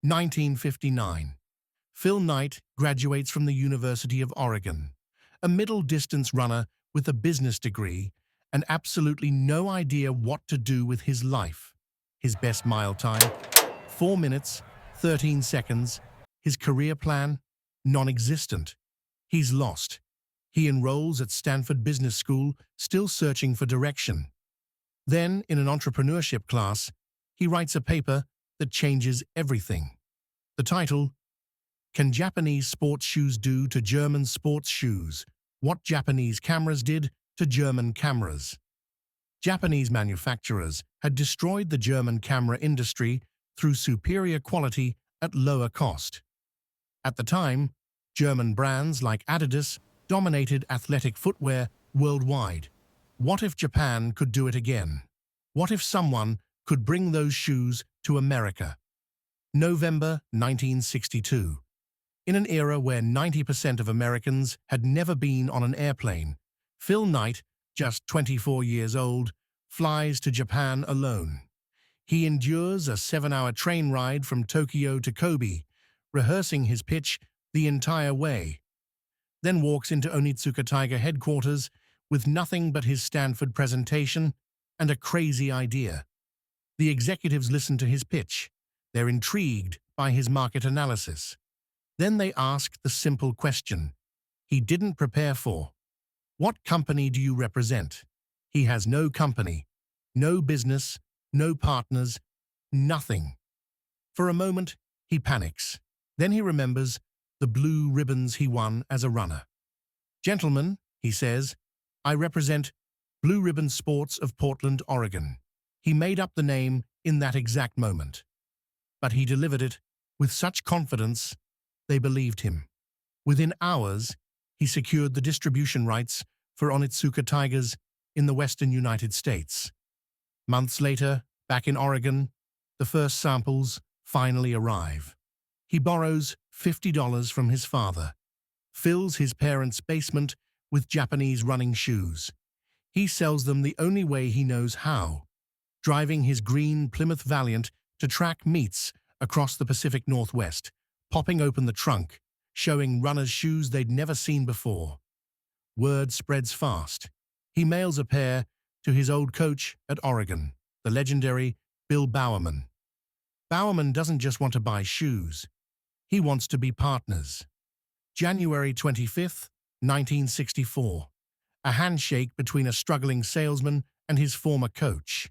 1959. Phil Knight graduates from the University of Oregon, a middle-distance runner with a business degree and absolutely no idea what to do with his life. His best mile time, 4 minutes, 13 seconds. His career plan, non-existent. He's lost. He enrolls at Stanford Business School, still searching for direction. Then, in an entrepreneurship class, he writes a paper that changes everything. The title, Can Japanese Sports Shoes Do to German Sports Shoes? What Japanese Cameras Did to German Cameras. Japanese manufacturers had destroyed the German camera industry through superior quality at lower cost. At the time, German brands like Adidas dominated athletic footwear worldwide. What if Japan could do it again? What if someone could bring those shoes to America? November 1962. In an era where 90% of Americans had never been on an airplane, Phil Knight, just 24 years old, flies to Japan alone. He endures a 7-hour train ride from Tokyo to Kobe, rehearsing his pitch the entire way. Then walks into Onitsuka Tiger headquarters with nothing but his Stanford presentation and a crazy idea. The executives listen to his pitch. They're intrigued by his market analysis. Then they ask the simple question he didn't prepare for. What company do you represent? He has no company, no business, no partners, nothing. For a moment, he panics. Then he remembers the blue ribbons he won as a runner. Gentlemen, he says, I represent Blue Ribbon Sports of Portland, Oregon. He made up the name in that exact moment. But he delivered it with such confidence, they believed him. Within hours, he secured the distribution rights for Onitsuka Tigers in the western United States. Months later, back in Oregon, the first samples finally arrive. He borrows $50 from his father, fills his parents' basement with Japanese running shoes. He sells them the only way he knows how, driving his green Plymouth Valiant to track meets across the Pacific Northwest, popping open the trunk, showing runners shoes they'd never seen before. Word spreads fast. He mails a pair to his old coach at Oregon, the legendary Bill Bowerman. Bowerman doesn't just want to buy shoes. He wants to be partners. January 25th, 1964. A handshake between a struggling salesman and his former coach.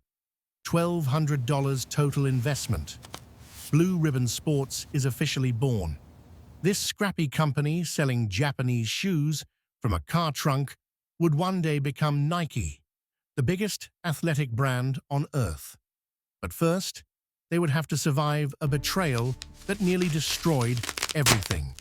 $1,200 total investment. Blue Ribbon Sports is officially born. This scrappy company selling Japanese shoes from a car trunk would one day become Nike, the biggest athletic brand on earth. But first, they would have to survive a betrayal that nearly destroyed everything.